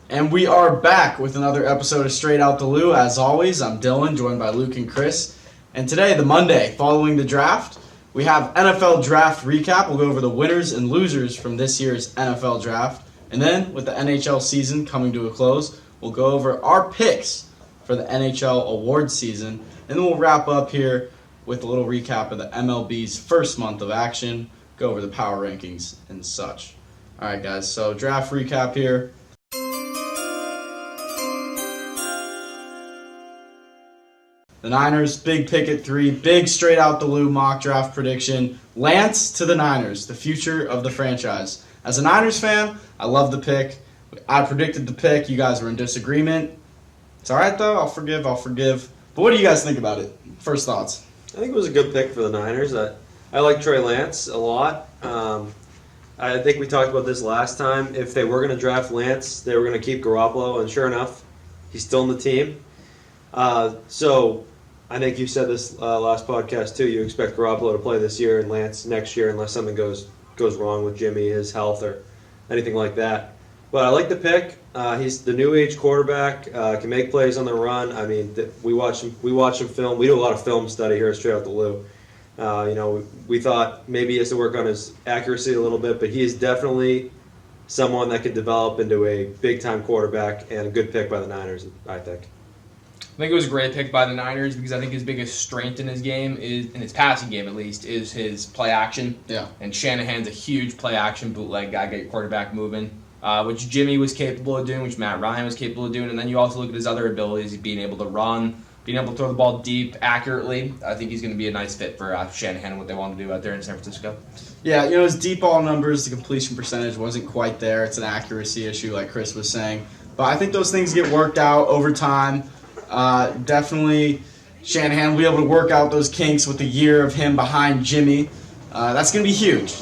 And we are back with another episode of Straight Out the Lou. As always, I'm Dylan, joined by Luke and Chris. And today, the Monday following the draft, we have NFL Draft Recap. We'll go over the winners and losers from this year's NFL Draft. And then, with the NHL season coming to a close, we'll go over our picks for the NHL Awards season. And then we'll wrap up here with a little recap of the MLB's first month of action, go over the power rankings and such. All right, guys, so draft recap here. The Niners, big pick at 3, big straight out the Lou mock draft prediction. Lance to the Niners, the future of the franchise. As a Niners fan, I love the pick. I predicted the pick. You guys were in disagreement. It's all right, though. I'll forgive. But what do you guys think about it? First thoughts. I think it was a good pick for the Niners. I like Trey Lance a lot. I think we talked about this last time. If they were going to draft Lance, they were going to keep Garoppolo, and sure enough, he's still in the team. So I think you said this last podcast too. You expect Garoppolo to play this year and Lance next year unless something goes wrong with Jimmy, his health, or anything like that. But I like the pick. He's the new age quarterback. Can make plays on the run. I mean, we watch him film. We do a lot of film study here at Straight Out the Lou. We thought maybe he has to work on his accuracy a little bit, but he is definitely someone that could develop into a big time quarterback and a good pick by the Niners, I think. I think it was a great pick by the Niners because I think his biggest strength in his game, in his passing game at least, is his play action. Yeah. And Shanahan's a huge play action bootleg guy, get your quarterback moving, which Jimmy was capable of doing, which Matt Ryan was capable of doing. And then you also look at his other abilities, being able to run, being able to throw the ball deep accurately. I think he's going to be a nice fit for Shanahan and what they want to do out there in San Francisco. Yeah, his deep ball numbers, the completion percentage wasn't quite there. It's an accuracy issue, like Chris was saying. But I think those things get worked out over time. Definitely Shanahan will be able to work out those kinks with a year of him behind Jimmy. That's going to be huge.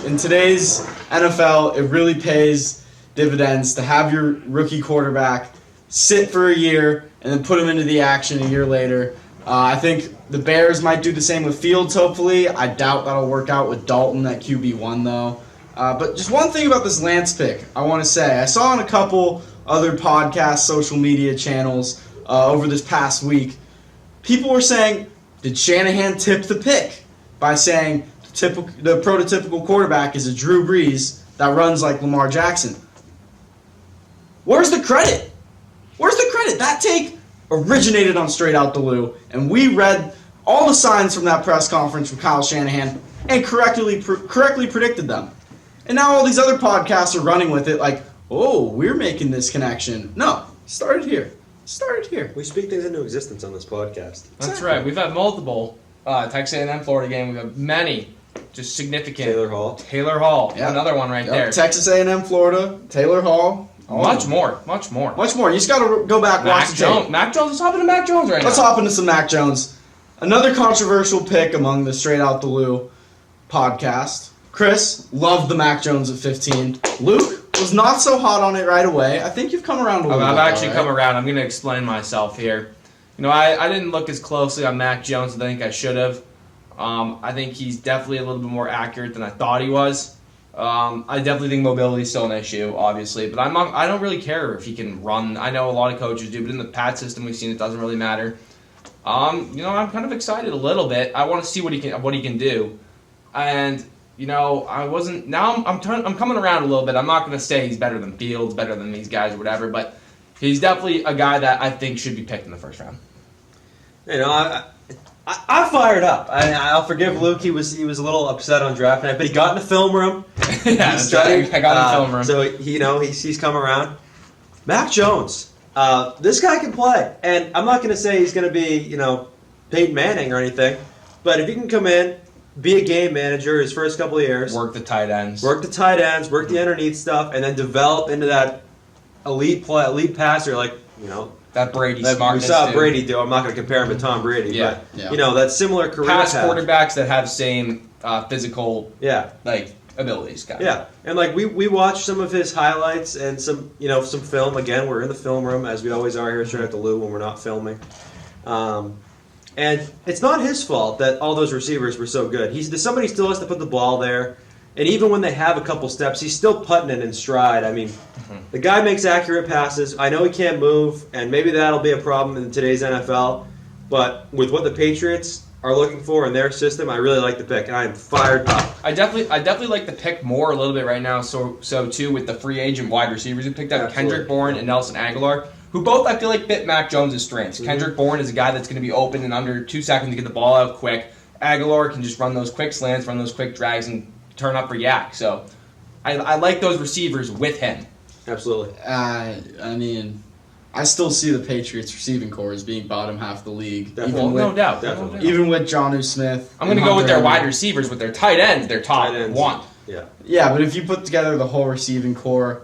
In today's NFL, it really pays dividends to have your rookie quarterback sit for a year and then put him into the action a year later. I think the Bears might do the same with Fields, hopefully. I doubt that'll work out with Dalton at QB1, though. But just one thing about this Lance pick I want to say. I saw on a couple other podcasts, social media channels over this past week, people were saying, did Shanahan tip the pick by saying the prototypical quarterback is a Drew Brees that runs like Lamar Jackson? Where's the credit? That take originated on Straight Out the Lou, and we read all the signs from that press conference from Kyle Shanahan and correctly predicted them. And now all these other podcasts are running with it like, oh, we're making this connection. No, started here. We speak things into existence on this podcast. That's right. We've had multiple Texas A&M Florida game. We've had many just significant. Taylor Hall. Yep. Another one right there. Texas A&M Florida, Taylor Hall. Much more. You just got to go back and watch the tape. Mac Jones. Let's hop into Mac Jones right now. Let's hop into some Mac Jones. Another controversial pick among the Straight Out the Lou podcast. Chris loved the Mac Jones at 15. Luke was not so hot on it right away. I think you've come around a little bit. I've actually come around. I'm going to explain myself here. I didn't look as closely on Mac Jones as I think I should have. I think he's definitely a little bit more accurate than I thought he was. I definitely think mobility is still an issue, obviously, but I don't really care if he can run. I know a lot of coaches do, but in the Pat system we've seen, it doesn't really matter. I'm kind of excited a little bit. I want to see what he can do, and I wasn't. Now I'm coming around a little bit. I'm not going to say he's better than Fields, better than these guys or whatever, but he's definitely a guy that I think should be picked in the first round. I'm fired up. I'll forgive Luke. He was a little upset on draft night, but he got in the film room. Yeah, that's right. I got in the film room. So he's come around. Mac Jones, this guy can play, and I'm not going to say he's going to be Peyton Manning or anything, but if he can come in, be a game manager his first couple of years, work the tight ends, work the underneath stuff, and then develop into that elite passer like that Brady that we smartness. saw dude. Brady do. I'm not going to compare him to Tom Brady, Yeah. but that similar career Past path. quarterbacks that have same physical abilities. Kind of. Yeah, and we watched some of his highlights and some film. Again, we're in the film room as we always are here straight at the Lou when we're not filming. And it's not his fault that all those receivers were so good. Somebody still has to put the ball there, and even when they have a couple steps, he's still putting it in stride. I mean, the guy makes accurate passes. I know he can't move, and maybe that'll be a problem in today's NFL. But with what the Patriots are looking for in their system, I really like the pick, and I am fired up. I definitely like the pick more a little bit right now. So too with the free agent wide receivers who picked up Absolutely. Kendrick Bourne and Nelson Aguilar, who both I feel like fit Mac Jones' strengths. Mm-hmm. Kendrick Bourne is a guy that's going to be open in under 2 seconds to get the ball out quick. Aguilar can just run those quick slants, run those quick drags, and turn up for yak. So I like those receivers with him. Absolutely. I mean, I still see the Patriots receiving core as being bottom half of the league. Definitely. No doubt. Definitely. Even with Jonnu Smith. I'm going to and go with their Hunter wide Henry. receivers, with their tight ends, their top Tight ends. one. Yeah. Yeah, but if you put together the whole receiving core,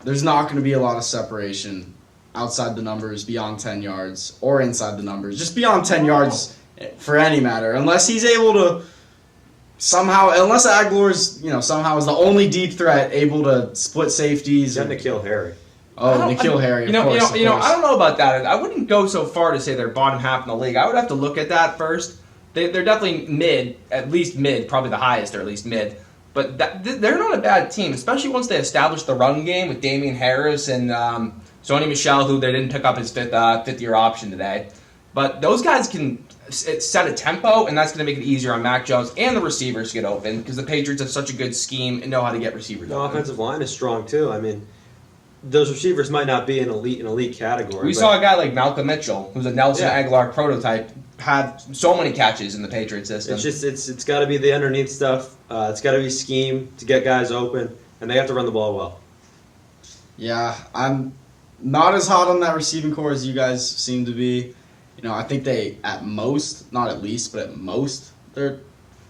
there's not going to be a lot of separation outside the numbers beyond 10 yards or inside the numbers. Just beyond 10 yards for any matter. Unless he's able to somehow, unless Aguilar's, somehow is the only deep threat able to split safeties. Got N'Keal Harry. Oh, N'Keal Harry, of course. I don't know about that. I wouldn't go so far to say they're bottom half in the league. I would have to look at that first. They're definitely mid, at least mid, probably the highest, or at least mid. But they're not a bad team, especially once they establish the run game with Damian Harris and Sony Michel, who they didn't pick up his fifth-year option today. But those guys can set a tempo, and that's going to make it easier on Mac Jones and the receivers to get open because the Patriots have such a good scheme and know how to get receivers The open. offensive line is strong too. I mean, those receivers might not be an elite category. We but saw a guy like Malcolm Mitchell, who's a Nelson Yeah. Aguilar prototype, had so many catches in the Patriot system. It's just it's got to be the underneath stuff. It's got to be scheme to get guys open, and they have to run the ball well. Yeah, I'm not as hot on that receiving core as you guys seem to be. I think they, at most, not at least, but at most, they're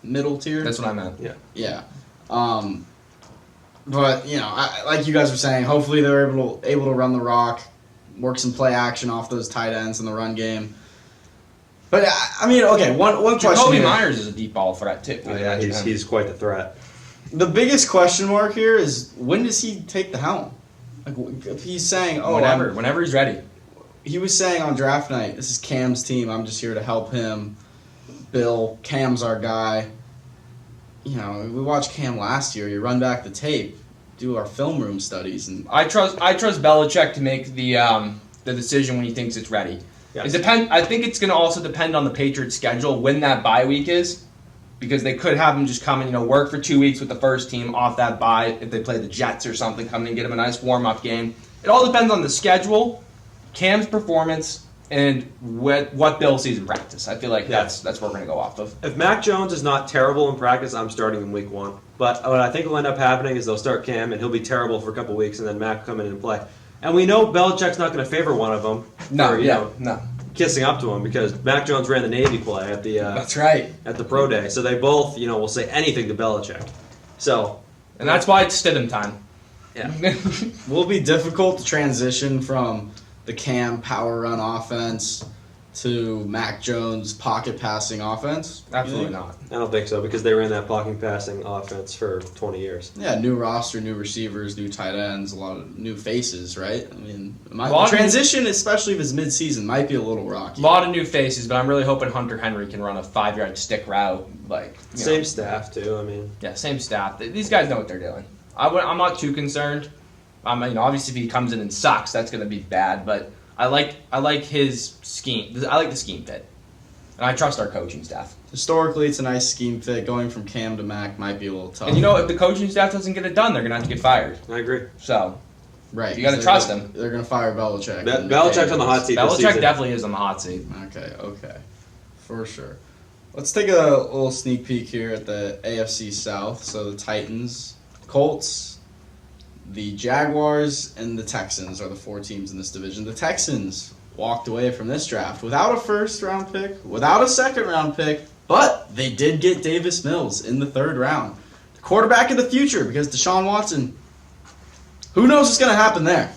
middle tier. That's what I meant. Yeah. But, like you guys were saying, hopefully they're able to run the rock, work some play action off those tight ends in the run game. But, I mean, okay, one question Jacoby here. Myers is a deep ball threat, too. Yeah, he's quite the threat. The biggest question mark here is, when does he take the helm? Like, if he's saying, whenever he's ready. He was saying on draft night, this is Cam's team, I'm just here to help him. Bill, Cam's our guy. We watched Cam last year. You run back the tape, do our film room studies, and I trust Belichick to make the decision when he thinks it's ready. Yeah. I think it's going to also depend on the Patriots' schedule when that bye week is, because they could have him just come and work for 2 weeks with the first team off that bye if they play the Jets or something, come in and get him a nice warm-up game. It all depends on the schedule, Cam's performance, and what Bill sees in practice. I feel like that's what we're going to go off of. If Mac Jones is not terrible in practice, I'm starting in week 1. But what I think will end up happening is they'll start Cam, and he'll be terrible for a couple weeks, and then Mac will come in and play. And we know Belichick's not going to favor one of them. No. Kissing up to him because Mac Jones ran the Navy play at the That's right. at the pro day, so they both will say anything to Belichick. So And that's why it's Stidham time. yeah, will it be difficult to transition from the Cam power run offense to Mac Jones pocket passing offense? Absolutely not. I don't think so because they ran that blocking passing offense for 20 years. Yeah, new roster, new receivers, new tight ends, a lot of new faces, right? I mean, Lot of transition, especially if it's mid-season, might be a little rocky. A lot of new faces, but I'm really hoping Hunter Henry can run a 5-yard stick route. Same staff too. I mean, Yeah, same staff. These guys know what they're doing. I'm not too concerned. Obviously, if he comes in and sucks, that's going to be bad. But I like his scheme. I like the scheme fit, and I trust our coaching staff. Historically, it's a nice scheme fit. Going from Cam to Mac might be a little tough. And if the coaching staff doesn't get it done, they're going to have to get fired. I agree. So right, you gotta 'cause trust they're- him. They're going to fire Belichick. Belichick's on the hot seat this Belichick season. definitely is on the hot seat. Okay, for sure. Let's take a little sneak peek here at the AFC South. So the Titans, Colts, the Jaguars, and the Texans are the 4 teams in this division. The Texans walked away from this draft without a first-round pick, without a second-round pick, but they did get Davis Mills in the 3rd round. The quarterback of the future, because Deshaun Watson, who knows what's going to happen there.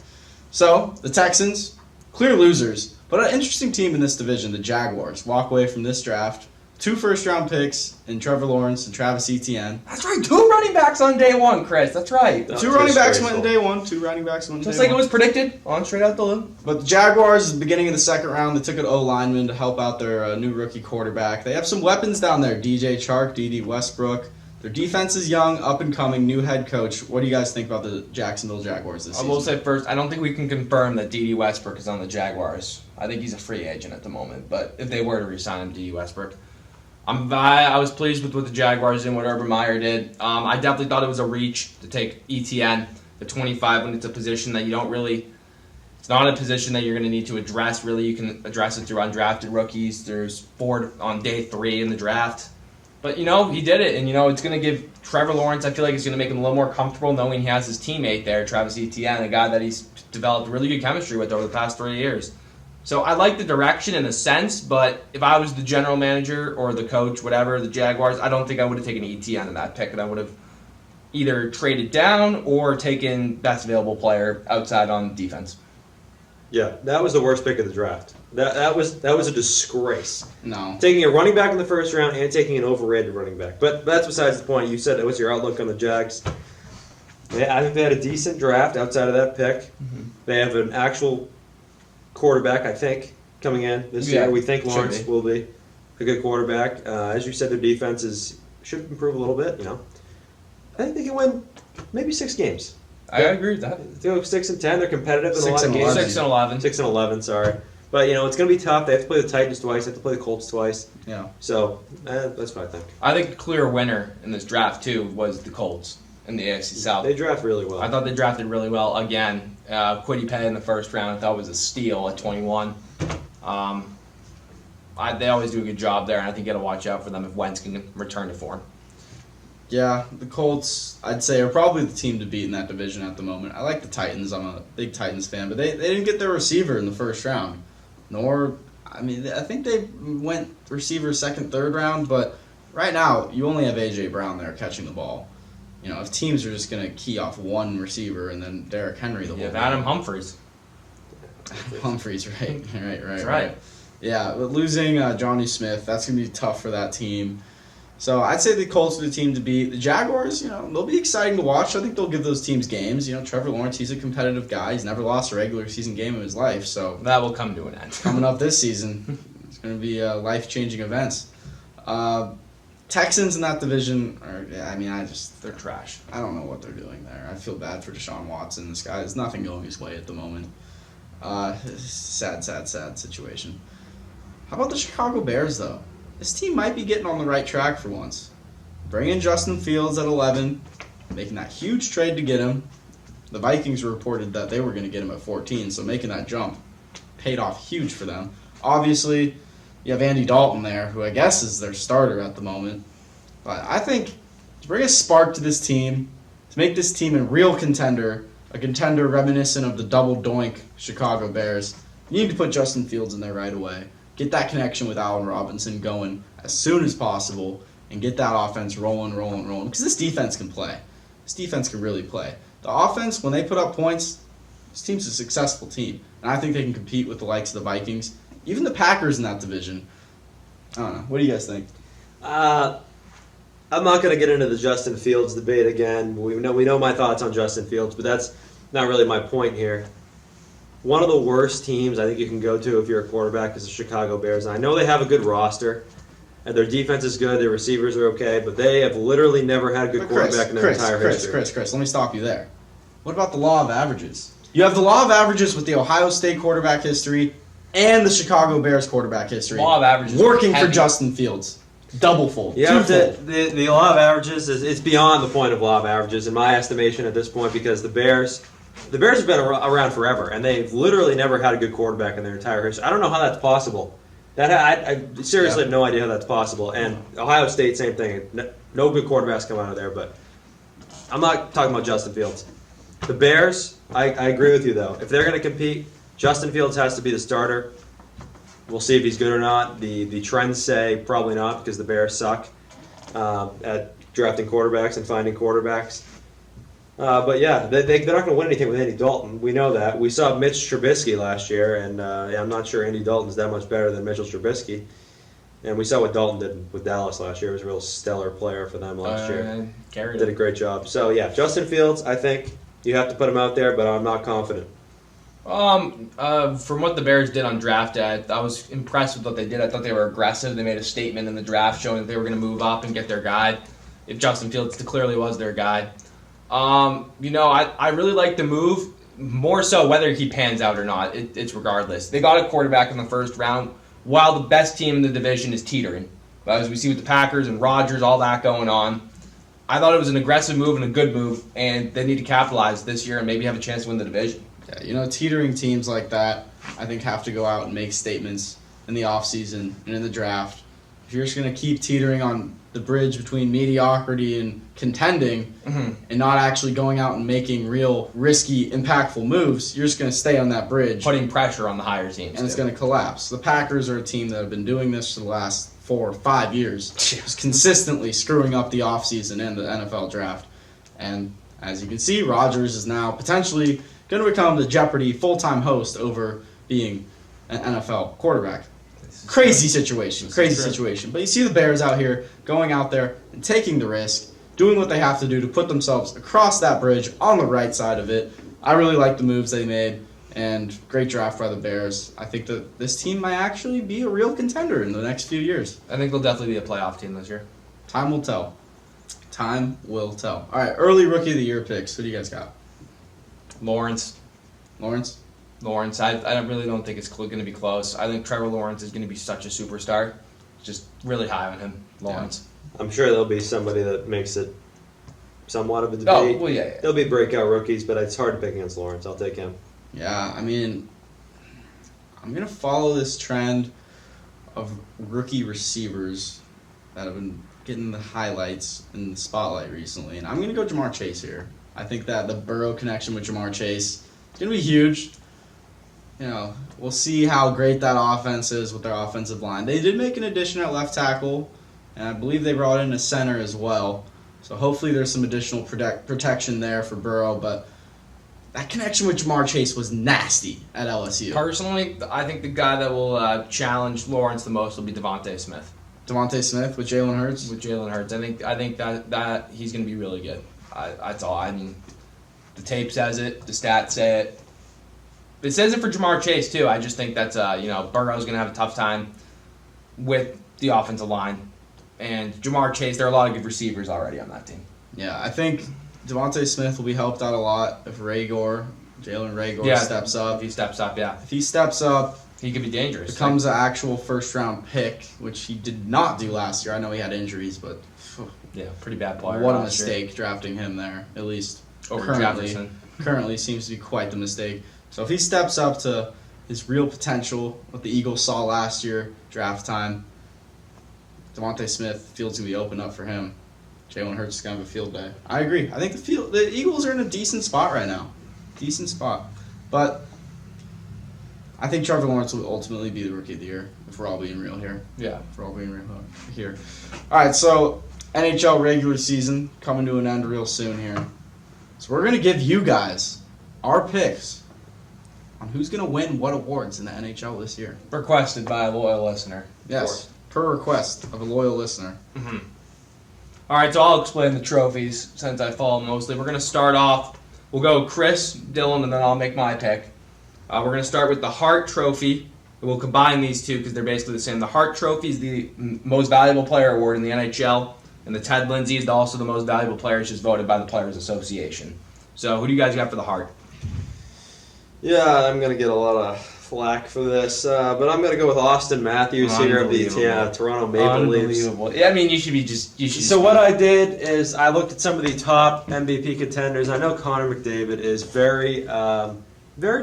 So, the Texans, clear losers, but an interesting team in this division, the Jaguars, walk away from this draft. 2 first-round picks in Trevor Lawrence and Travis Etienne. That's right. 2 running backs on day 1, Chris. That's right. Two running backs went in day 1. 2 running backs went in day 1. Just like it was predicted on Straight Out the Loop. But the Jaguars, at the beginning of the second round, they took an O-lineman to help out their new rookie quarterback. They have some weapons down there. DJ Chark, D.D. Westbrook. Their defense is young, up-and-coming, new head coach. What do you guys think about the Jacksonville Jaguars this season? I will say first, I don't think we can confirm that D.D. Westbrook is on the Jaguars. I think he's a free agent at the moment. But if they were to re-sign him, D.D. Westbrook, I was pleased with what the Jaguars did and what Urban Meyer did. I definitely thought it was a reach to take ETN at 25 when it's a position that you don't really. It's not a position that you're going to need to address. Really, you can address it through undrafted rookies. There's 4 on day 3 in the draft. But, he did it. And, it's going to give Trevor Lawrence, I feel like it's going to make him a little more comfortable knowing he has his teammate there, Travis Etienne, a guy that he's developed really good chemistry with over the past 3 years. So I like the direction in a sense, but if I was the general manager or the coach, whatever, the Jaguars, I don't think I would have taken ETN in that pick, and I would have either traded down or taken best available player outside on defense. Yeah, that was the worst pick of the draft. That was a disgrace. No. Taking a running back in the first round and taking an overrated running back. But that's besides the point. You said, what's your outlook on the Jags? I think they had a decent draft outside of that pick. Mm-hmm. They have an actual quarterback, I think, coming in this year. We think Lawrence will be a good quarterback. As you said, their defense should improve a little bit. I think they can win maybe 6 games. I agree with that. They go 6 and 10. They're competitive in a lot of games. 6 and 11. 6 and 11. Sorry, but it's going to be tough. They have to play the Titans twice. They have to play the Colts twice. Yeah. So that's what I think. I think the clear winner in this draft too was the Colts in the AFC South. They draft really well. I thought they drafted really well. Again, Kwity Paye in the first round I thought was a steal at 21. They always do a good job there, and I think you got to watch out for them if Wentz can return to form. Yeah, the Colts, I'd say, are probably the team to beat in that division at the moment. I like the Titans. I'm a big Titans fan, but they didn't get their receiver in the first round. I think they went receiver second, third round, but right now you only have A.J. Brown there catching the ball. If teams are just going to key off one receiver and then Derrick Henry the whole time. Adam Humphries. Humphries, right. That's right. Yeah, but losing Johnny Smith, that's going to be tough for that team. So I'd say the Colts are the team to beat. The Jaguars, they'll be exciting to watch. I think they'll give those teams games. Trevor Lawrence, he's a competitive guy. He's never lost a regular season game in his life. So that will come to an end. Coming up this season, it's going to be life-changing events. Texans in that division they're trash. I don't know what they're doing there. I feel bad for Deshaun Watson. This guy, there's nothing going his way at the moment. Sad situation. How about the Chicago Bears, though? This team might be getting on the right track for once. Bring in Justin Fields at 11, making that huge trade to get him. The Vikings reported that they were going to get him at 14, so making that jump paid off huge for them. Obviously, you have Andy Dalton there, who I guess is their starter at the moment. But I think to bring a spark to this team, to make this team a real contender, a contender reminiscent of the double doink Chicago Bears, you need to put Justin Fields in there right away. Get that connection with Allen Robinson going as soon as possible and get that offense rolling. Because this defense can play. This defense can really play. The offense, when they put up points, this team's a successful team. And I think they can compete with the likes of the Vikings. Even the Packers in that division. I don't know. What do you guys think? I'm not going to get into the Justin Fields debate again. We know my thoughts on Justin Fields, but that's not really my point here. One of the worst teams I think you can go to if you're a quarterback is the Chicago Bears. And I know they have a good roster, and their defense is good, their receivers are okay, but they have literally never had a good quarterback in their entire history. Chris, let me stop you there. What about the law of averages? You have the law of averages with the Ohio State quarterback history and the Chicago Bears quarterback history. Law of averages working for Justin Fields. Double-fold. Yeah, the law of averages it's beyond the point of law of averages in my estimation at this point because the Bears have been around forever and they've literally never had a good quarterback in their entire history. I don't know how that's possible. I seriously have no idea how that's possible. And Ohio State, same thing. No good quarterbacks come out of there. But I'm not talking about Justin Fields. The Bears, I agree with you though. If they're going to compete, Justin Fields has to be the starter. We'll see if he's good or not. The trends say probably not because the Bears suck at drafting quarterbacks and finding quarterbacks. But yeah, they're not going to win anything with Andy Dalton. We know that. We saw Mitch Trubisky last year, and I'm not sure Andy Dalton's that much better than Mitchell Trubisky. And we saw what Dalton did with Dallas last year. He was a real stellar player for them last year. Did a great job. So yeah, Justin Fields, I think you have to put him out there, but I'm not confident. From what the Bears did on draft day, I was impressed with what they did. I thought they were aggressive. They made a statement in the draft showing that they were going to move up and get their guy. If Justin Fields clearly was their guy. I really like the move, more so whether he pans out or not. It's regardless. They got a quarterback in the first round, while the best team in the division is teetering. As we see with the Packers and Rodgers, all that going on. I thought it was an aggressive move and a good move, and they need to capitalize this year and maybe have a chance to win the division. Yeah, teetering teams like that, I think, have to go out and make statements in the offseason and in the draft. If you're just going to keep teetering on the bridge between mediocrity and contending and not actually going out and making real risky, impactful moves, you're just going to stay on that bridge. Putting pressure on the higher teams. And it's going to collapse. The Packers are a team that have been doing this for the last 4 or 5 years, just consistently screwing up the offseason and the NFL draft. And as you can see, Rodgers is now potentially going to become the Jeopardy full-time host over being an NFL quarterback. Crazy situation. But you see the Bears out here going out there and taking the risk, doing what they have to do to put themselves across that bridge on the right side of it. I really like the moves they made, and great draft by the Bears. I think that this team might actually be a real contender in the next few years. I think they'll definitely be a playoff team this year. Time will tell. Time will tell. All right, early Rookie of the Year picks. Who do you guys got? Lawrence. I really don't think it's going to be close. I think Trevor Lawrence is going to be such a superstar. Just really high on him, Lawrence. Yeah. I'm sure there'll be somebody that makes it somewhat of a debate. Oh, well, yeah. There'll be breakout rookies, but it's hard to pick against Lawrence. I'll take him. Yeah, I mean, I'm going to follow this trend of rookie receivers that have been getting the highlights in the spotlight recently, and I'm going to go Jamar Chase here. I think that the Burrow connection with Jamar Chase is going to be huge. We'll see how great that offense is with their offensive line. They did make an addition at left tackle, and I believe they brought in a center as well. So hopefully there's some additional protection there for Burrow, but that connection with Jamar Chase was nasty at LSU. Personally, I think the guy that will challenge Lawrence the most will be Devontae Smith. Devontae Smith with Jalen Hurts? With Jalen Hurts. I think that he's going to be really good. That's all. I mean, the tape says it. The stats say it. It says it for Jamar Chase, too. I just think that's, Burrow's going to have a tough time with the offensive line. And Jamar Chase, there are a lot of good receivers already on that team. Yeah, I think Devontae Smith will be helped out a lot if Jalen Reagor steps up. If he steps up, yeah. If he steps up, he could be dangerous. Becomes an actual first-round pick, which he did not do last year. I know he had injuries, but pretty bad player. What a mistake drafting him there, at least over Jefferson. Currently seems to be quite the mistake. So if he steps up to his real potential, what the Eagles saw last year, draft time, Devontae Smith, field's going to be open up for him. Jalen Hurts is going to have a field day. I agree. I think the Eagles are in a decent spot right now. Decent spot. But I think Trevor Lawrence will ultimately be the Rookie of the Year, if we're all being real here. Yeah. If we're all being real here. All right, so NHL regular season coming to an end real soon here. So we're going to give you guys our picks on who's going to win what awards in the NHL this year. Requested by a loyal listener. Yes, per request of a loyal listener. Mm-hmm. All right, so I'll explain the trophies since I follow mostly. We're going to start off, we'll go Chris, Dylan, and then I'll make my pick. We're going to start with the Hart Trophy. We'll combine these two because they're basically the same. The Hart Trophy is the most valuable player award in the NHL, and the Ted Lindsay is also the most valuable player. It's just voted by the Players Association. So who do you guys got for the Hart? Yeah, I'm going to get a lot of flack for this, but I'm going to go with Austin Matthews here of the Toronto Maple Leafs. Unbelievable. Yeah, I mean, you should be. So what I did is I looked at some of the top MVP contenders. I know Connor McDavid is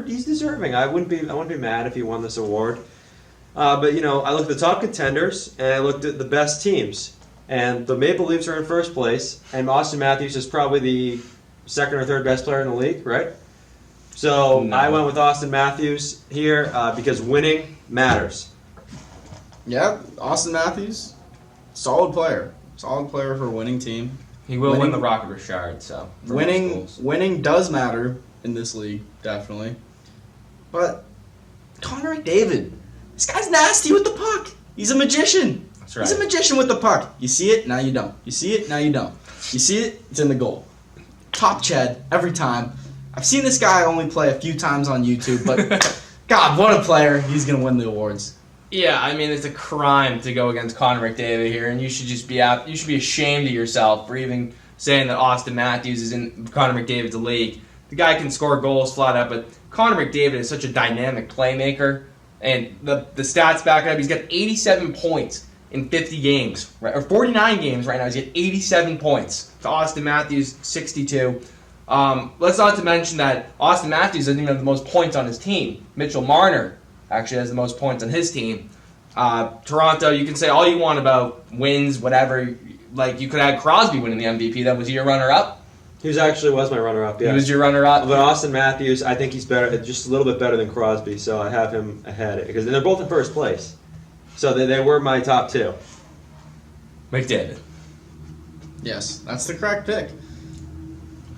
he's deserving. I wouldn't be mad if he won this award. But I looked at the top contenders and I looked at the best teams, and the Maple Leafs are in first place, and Austin Matthews is probably the second or third best player in the league, right? So no. I went with Austin Matthews here because winning matters. Yeah, Austin Matthews, solid player for a winning team. He will win the Rocket Richard, so. Winning does matter in this league, definitely. But Connor McDavid, this guy's nasty with the puck. He's a magician. That's right. He's a magician with the puck. You see it, now you don't. You see it, now you don't. You see it, it's in the goal. Top Ched every time. I've seen this guy only play a few times on YouTube, but God, what a player. He's going to win the awards. Yeah, I mean, it's a crime to go against Connor McDavid here, and you should just be out. You should be ashamed of yourself for even saying that Austin Matthews is in Connor McDavid's league. The guy can score goals flat out, but Connor McDavid is such a dynamic playmaker, and the stats back it up. He's got 87 points in 50 games, right, or 49 games right now. He's got 87 points to Austin Matthews 62. Let's not to mention that Austin Matthews doesn't even have the most points on his team. Mitchell Marner actually has the most points on his team. Toronto, you can say all you want about wins, whatever. Like, you could have Crosby winning the MVP. That was he your runner-up? He was my runner-up, yeah. He was your runner-up? But Austin Matthews, I think he's better, just a little bit better than Crosby, so I have him ahead. Because they're both in first place. So they were my top two. McDavid. Yes, that's the correct pick.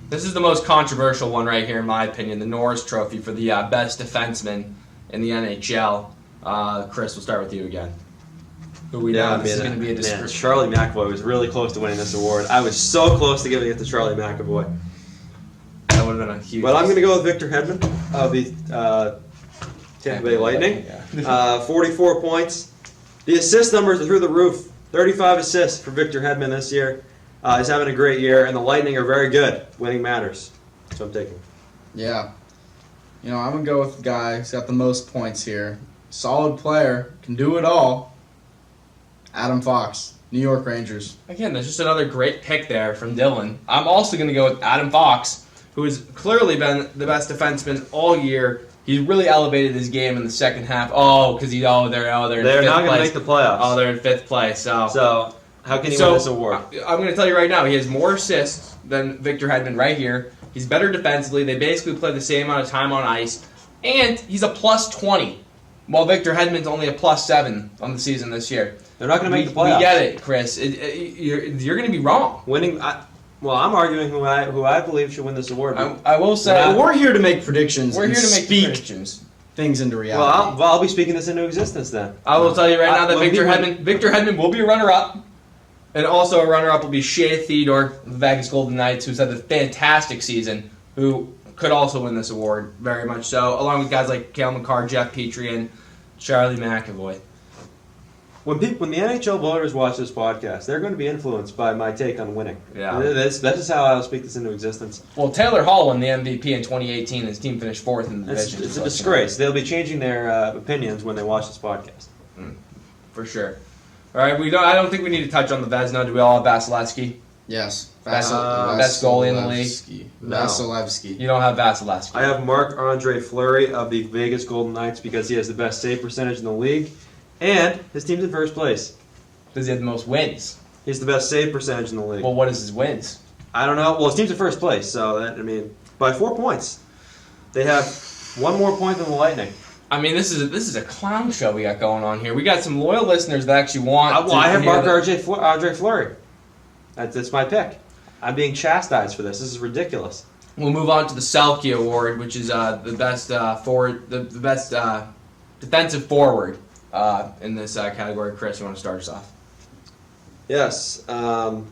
This is the most controversial one right here, in my opinion, the Norris Trophy for the best defenseman in the NHL. Chris, we'll start with you again. Who we know this is going to be a man, Charlie McAvoy was really close to winning this award. I was so close to giving it to Charlie McAvoy. That would have been a huge... But I'm going to go with Victor Hedman of the Tampa Bay Lightning. Yeah. 44 points. The assist numbers are through the roof. 35 assists for Victor Hedman this year. He's having a great year, and the Lightning are very good. Winning matters. That's what I'm taking. Yeah. You know, I'm going to go with the guy who's got the most points here. Solid player. Can do it all. Adam Fox, New York Rangers. Again, there's just another great pick there from Dylan. I'm also going to go with Adam Fox, who has clearly been the best defenseman all year. He's really elevated his game in the second half. Oh, because they're in They're fifth not going to place. make the playoffs. Oh, they're in fifth place. So how can he win this award? I'm going to tell you right now, he has more assists than Victor Hedman right here. He's better defensively. They basically play the same amount of time on ice. And he's a plus 20, while Victor Hedman's only a plus 7 on the season this year. They're not going to make the playoffs. We get it, Chris. You're going to be wrong. Winning. I'm arguing who I believe should win this award. I will say we're here to make predictions. We're here to make speak predictions. Things into reality. Well, I'll be speaking this into existence then. I will tell you right now that Victor Hedman will be a runner-up, and also a runner-up will be Shea Theodore of the Vegas Golden Knights, who's had a fantastic season, who could also win this award very much so, along with guys like Cale Makar, Jeff Petrie, and Charlie McAvoy. When the NHL voters watch this podcast, they're going to be influenced by my take on winning. Yeah. That's just how I'll speak this into existence. Well, Taylor Hall won the MVP in 2018. His team finished 4th in the division. It's a disgrace. They'll be changing their opinions when they watch this podcast. For sure. All right, I don't think we need to touch on the Vezina. Do we all have Vasilevsky? Yes. Best goalie in the league? No. Vasilevsky. You don't have Vasilevsky. I have Marc-Andre Fleury of the Vegas Golden Knights because he has the best save percentage in the league, and his team's in first place. Does he have the most wins? He's the best save percentage in the league. Well, what is his wins? I don't know. Well, his team's in first place, so by 4 points. They have one more point than the Lightning. I mean, this is a clown show we got going on here. We got some loyal listeners that actually want. I have Marc-Andre Fleury. That's my pick. I'm being chastised for this. This is ridiculous. We'll move on to the Selke Award, which is the best forward, the best defensive forward in this category. Chris, you want to start us off? Yes. Going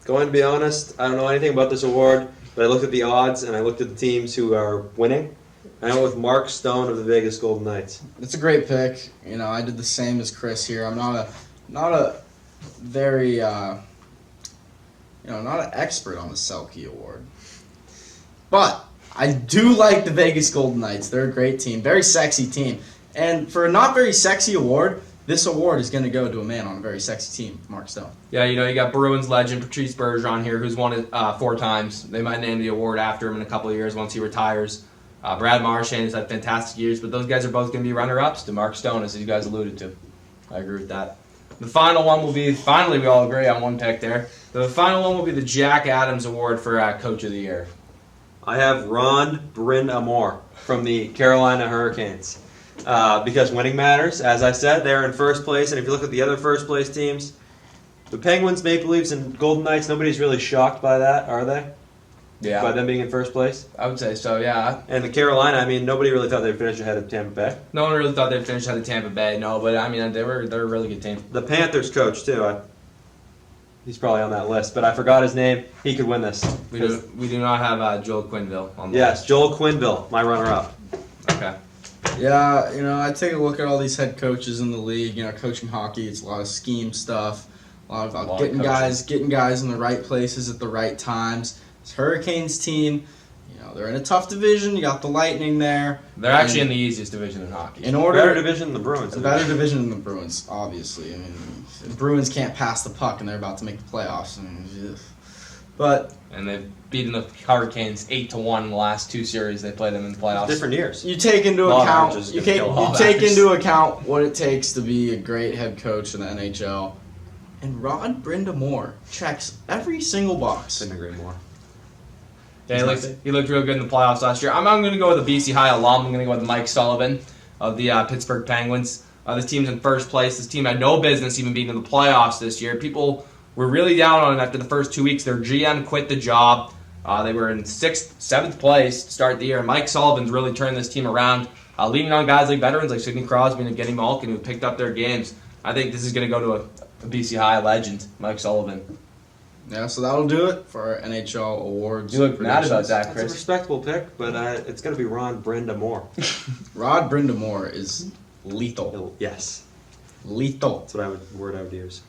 to be honest, I don't know anything about this award, but I looked at the odds and I looked at the teams who are winning. I went with Mark Stone of the Vegas Golden Knights. It's a great pick. You know, I did the same as Chris here. I'm not a very not an expert on the Selke Award, but I do like the Vegas Golden Knights. They're a great team, very sexy team, and for a not very sexy award, this award is going to go to a man on a very sexy team, Mark Stone. Yeah, you got Bruins legend Patrice Bergeron here, who's won it 4 times. They might name the award after him in a couple of years once he retires. Brad Marchand has had fantastic years, but those guys are both going to be runner-ups to Mark Stone, as you guys alluded to. I agree with that. The final one will be, finally we all agree on one pick there, the final one will be the Jack Adams Award for Coach of the Year. I have Ron Brind'Amour from the Carolina Hurricanes. Because winning matters. As I said, they're in first place, and if you look at the other first place teams, The Penguins, Maple Leafs, and Golden Knights, nobody's really shocked by that, are they? Yeah. By them being in first place? I would say so, yeah. And the Carolina, I mean, nobody really thought they'd finish ahead of Tampa Bay. No one really thought they'd finish ahead of Tampa Bay, no, but I mean, they're a really good team. The Panthers coach, too. He's probably on that list, but I forgot his name. He could win this. We do not have Joel Quenneville on the Yes, list. Joel Quenneville, my runner-up. Okay. Yeah, I take a look at all these head coaches in the league. Coaching hockey, it's a lot of scheme stuff, a lot of getting guys in the right places at the right times. This Hurricanes team, they're in a tough division. You got the Lightning there. They're actually in the easiest division in hockey. Better division than the Bruins. A better division than the Bruins, obviously. I mean, the Bruins can't pass the puck, and they're about to make the playoffs. And they've beaten the Hurricanes 8-1 in the last 2 series they played them in the playoffs. Different years. You take into Law of account averages is you gonna take, kill all you take averages. into account what it takes to be a great head coach in the NHL. And Rod Brind'Amour checks every single box. Couldn't agree more. Yeah, he looked real good in the playoffs last year. I'm going to go with a BC High alum. I'm going to go with Mike Sullivan of the Pittsburgh Penguins. This team's in first place. This team had no business even being in the playoffs this year. People were really down on it after the first 2 weeks. Their GM quit the job. They were in 6th, 7th place to start the year. Mike Sullivan's really turned this team around, leaning on guys like veterans like Sidney Crosby and Evgeny Malkin who picked up their games. I think this is going to go to a BC High legend, Mike Sullivan. Yeah, so that'll do it for our NHL Awards. You look mad about that, That's a Chris. respectable pick, but it's going to be Ron Brind'Amour. Rod Brind'Amour is lethal. Yes. Lethal. That's what word I would use.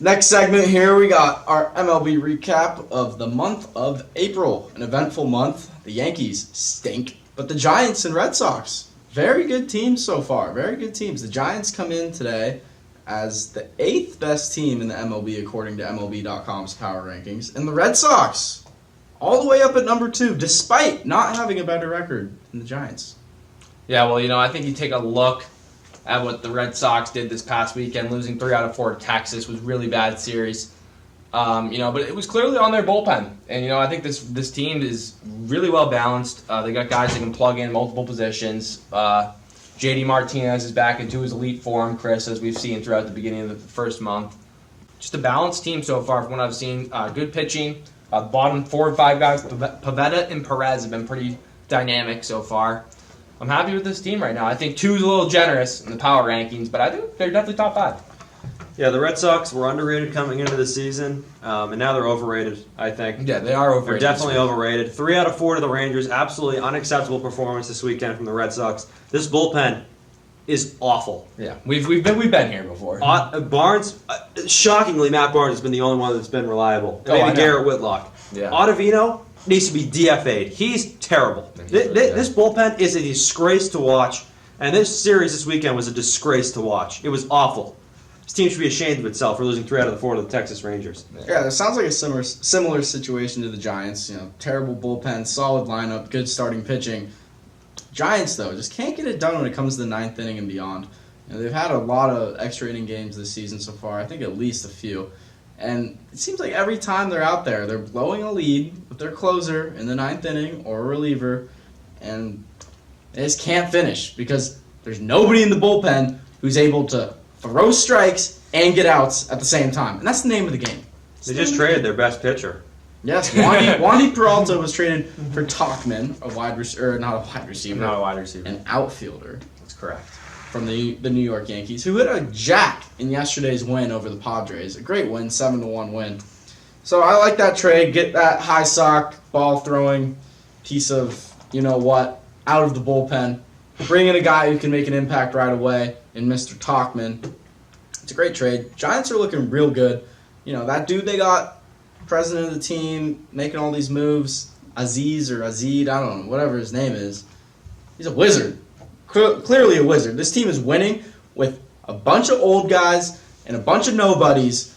Next segment here, we got our MLB recap of the month of April. An eventful month. The Yankees stink, but the Giants and Red Sox, very good teams so far. Very good teams. The Giants come in today as the 8th best team in the MLB according to MLB.com's power rankings. And the Red Sox, all the way up at number 2, despite not having a better record than the Giants. Yeah, well, I think you take a look at what the Red Sox did this past weekend. Losing 3 out of 4 to Texas was really bad series. But it was clearly on their bullpen. And, I think this team is really well balanced. They got guys that can plug in multiple positions. JD Martinez is back into his elite form, Chris, as we've seen throughout the beginning of the first month. Just a balanced team so far from what I've seen. Good pitching. Bottom 4 or 5 guys, Pivetta and Perez, have been pretty dynamic so far. I'm happy with this team right now. I think 2 is a little generous in the power rankings, but I think they're definitely top 5. Yeah, the Red Sox were underrated coming into the season, and now they're overrated, I think. Yeah, they are overrated. They're definitely overrated. 3 out of 4 to the Rangers. Absolutely unacceptable performance this weekend from the Red Sox. This bullpen is awful. Yeah, we've been here before. Barnes, shockingly, Matt Barnes has been the only one that's been reliable. Oh, I Maybe know. Garrett Whitlock. Yeah. Ottavino needs to be DFA'd. He's terrible. This bullpen is a disgrace to watch, and this series this weekend was a disgrace to watch. It was awful. This team should be ashamed of itself for losing 3 out of the 4 to the Texas Rangers. Yeah, it sounds like a similar situation to the Giants. Terrible bullpen, solid lineup, good starting pitching. Giants, though, just can't get it done when it comes to the 9th inning and beyond. They've had a lot of extra inning games this season so far. I think at least a few. And it seems like every time they're out there, they're blowing a lead with their closer in the 9th inning or a reliever, and they just can't finish because there's nobody in the bullpen who's able to throw strikes and get outs at the same time. And that's the name of the game. They just traded their best pitcher. Yes, Wandy Peralta was traded for Tauchman, not a wide receiver, an outfielder. That's correct. From the New York Yankees, who hit a jack in yesterday's win over the Padres. A great win, 7-1 win. So I like that trade. Get that high sock, ball throwing piece of out of the bullpen. Bring in a guy who can make an impact right away in Mr. Tauchman. It's a great trade. Giants are looking real good. That dude they got, president of the team, making all these moves, Aziz or Azid, I don't know, whatever his name is. He's a wizard. Clearly a wizard. This team is winning with a bunch of old guys and a bunch of nobodies,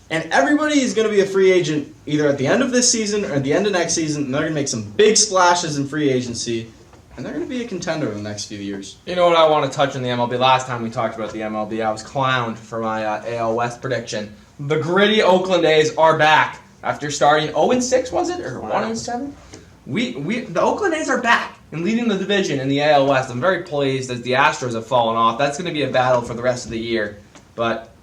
and everybody is going to be a free agent either at the end of this season or at the end of next season, and they're going to make some big splashes in free agency, and they're going to be a contender in the next few years. You know what I want to touch on the MLB? Last time we talked about the MLB, I was clowned for my AL West prediction. The gritty Oakland A's are back after starting 0-6, was it, or 1-7? The Oakland A's are back and leading the division in the AL West. I'm very pleased as the Astros have fallen off. That's going to be a battle for the rest of the year. But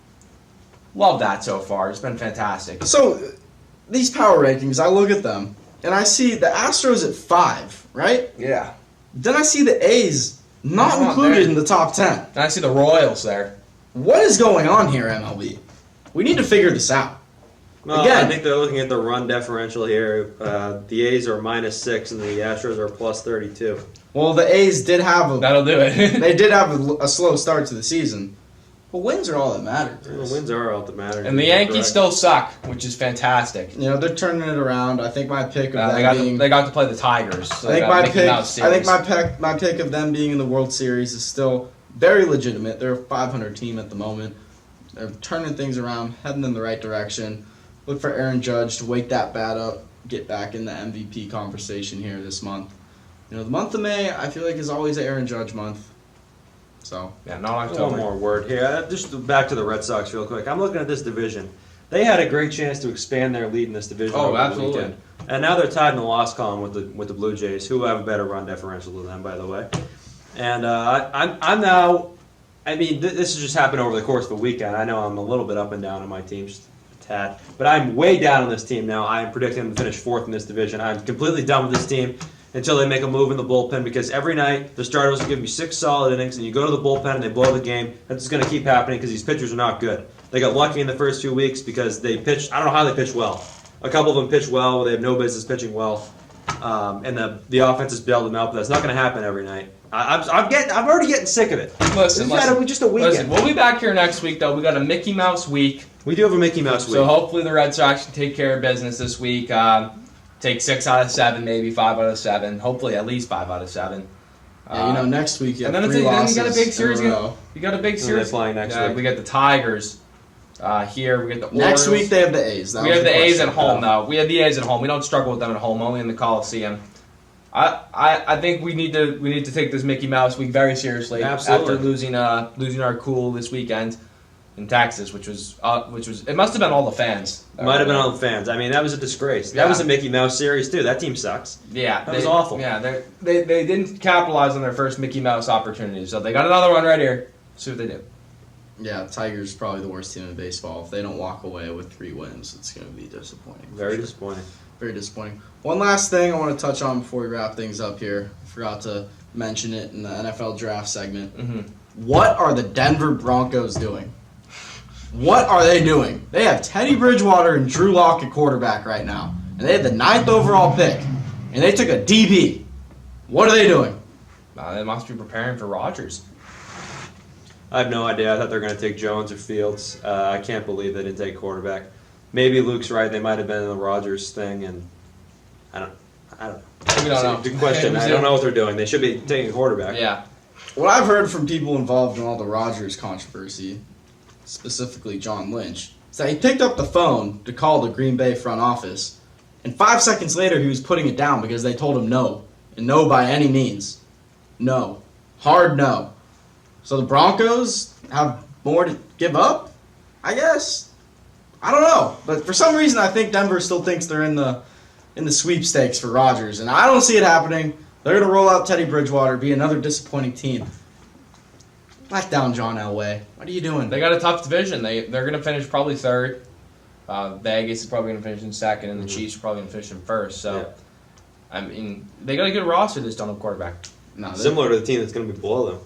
love that so far. It's been fantastic. So, these power rankings, I look at them, and I see the Astros at 5, right? Yeah. Then I see the A's not Not included there. in the top 10. And I see the Royals there. What is going on here, MLB? We need to figure this out. Well, Again. I think they're looking at the run differential here. The A's are -6 and the Astros are +32. Well, the A's did have That'll do it. they did have a slow start to the season, but wins are all that matter. The wins are all that matter. And the Yankees still suck, which is fantastic. You know, they're turning it around. I think my pick of them They got to play the Tigers. So I think they got my Mickey pick. Mouse I think series. my pick of them being in the World Series is still very legitimate. They're a 500 team at the moment. They're turning things around, heading in the right direction. Look for Aaron Judge to wake that bat up, get back in the MVP conversation here this month. You know, the month of May, I feel like is always an Aaron Judge month. So Yeah, not One October. more word here. Just back to the Red Sox real quick. I'm looking at this division. They had a great chance to expand their lead in this division Oh, over absolutely. the weekend. And now they're tied in the loss column with the Blue Jays, who have a better run differential than them, by the way. And I'm now. I mean, this has just happened over the course of the weekend. I know I'm a little bit up and down on my team, just a tad. But I'm way down on this team now. I am predicting them to finish 4th in this division. I'm completely done with this team until they make a move in the bullpen, because every night the starters will give you 6 solid innings, and you go to the bullpen and they blow the game. That's just going to keep happening because these pitchers are not good. They got lucky in the first few weeks because they pitched. I don't know how they pitched well. A couple of them pitched well. They have no business pitching well. And the offense has bailed them out, but that's not going to happen every night. I'm already getting sick of it. Listen, Just a weekend. Listen, we'll be back here next week, though. We got a Mickey Mouse week. We do have a Mickey Mouse week. So hopefully the Red Sox can take care of business this week. Take 6 out of 7, maybe 5 out of 7. Hopefully at least 5 out of 7. yeah, you know, next week you have and then 3 losses you got a big series. in a row. You got a big Who are series. they playing next week? We got the Tigers here. We got the Next Orioles. week they have the A's. That We was have the A's question. at home, though. We have the A's at home. We don't struggle with them at home, only in the Coliseum. I think we need to take this Mickey Mouse week very seriously. Absolutely. After losing our cool this weekend in Texas, which was it must have been all the fans. Might have been all the fans. I mean, that was a disgrace. That Yeah. was a Mickey Mouse series too. That team sucks. Yeah, That was awful. Yeah, they didn't capitalize on their first Mickey Mouse opportunity, so they got another one right here. See what they do. Yeah, Tigers probably the worst team in baseball. If they don't walk away with 3 wins, it's going to be disappointing. for Very sure. disappointing. Very disappointing. One last thing I want to touch on before we wrap things up here. I forgot to mention it in the NFL draft segment. Mm-hmm. What are the Denver Broncos doing? What are they doing? They have Teddy Bridgewater and Drew Lock at quarterback right now. And they had the 9th overall pick. And they took a DB. What are they doing? They must be preparing for Rodgers. I have no idea. I thought they were going to take Jones or Fields. I can't believe they didn't take quarterback. Maybe Luke's right. They might have been in the Rodgers thing, and I don't know. We don't know. Good question. I don't know what they're doing. They should be taking a quarterback. Yeah. What I've heard from people involved in all the Rodgers controversy, specifically John Lynch, is that he picked up the phone to call the Green Bay front office, and 5 seconds later he was putting it down because they told him no. And no by any means. No. Hard no. So the Broncos have more to give up? I guess. I don't know. But for some reason I think Denver still thinks they're in the sweepstakes for Rodgers, and I don't see it happening. They're going to roll out Teddy Bridgewater, be another disappointing team. Back down John Elway. What are you doing? They got a tough division. They're going to finish probably 3rd. Vegas is probably going to finish in 2nd, and the Chiefs are probably going to finish in 1st. So, Yeah. I mean, they got a good roster. They just don't have quarterback. No, Similar to the team that's going to be below them.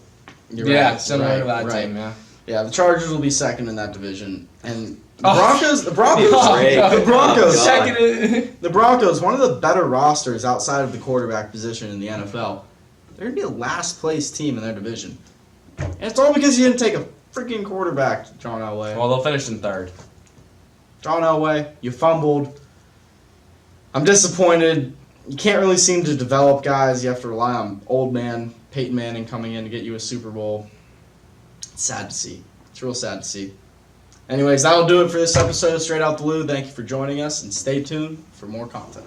You're Yeah, right, similar right, to that right. team. Yeah. Yeah, the Chargers will be 2nd in that division, and Oh. The Broncos, God. the Broncos, God. Second. the Broncos, one of the better rosters outside of the quarterback position in the NFL. They're gonna be a last place team in their division, and it's all because you didn't take a freaking quarterback, John Elway. Well, they'll finish in 3rd. John Elway, you fumbled. I'm disappointed. You can't really seem to develop guys. You have to rely on old man Peyton Manning coming in to get you a Super Bowl. It's sad to see. It's real sad to see. Anyways, that'll do it for this episode of Straight Out the Lou. Thank you for joining us, and stay tuned for more content.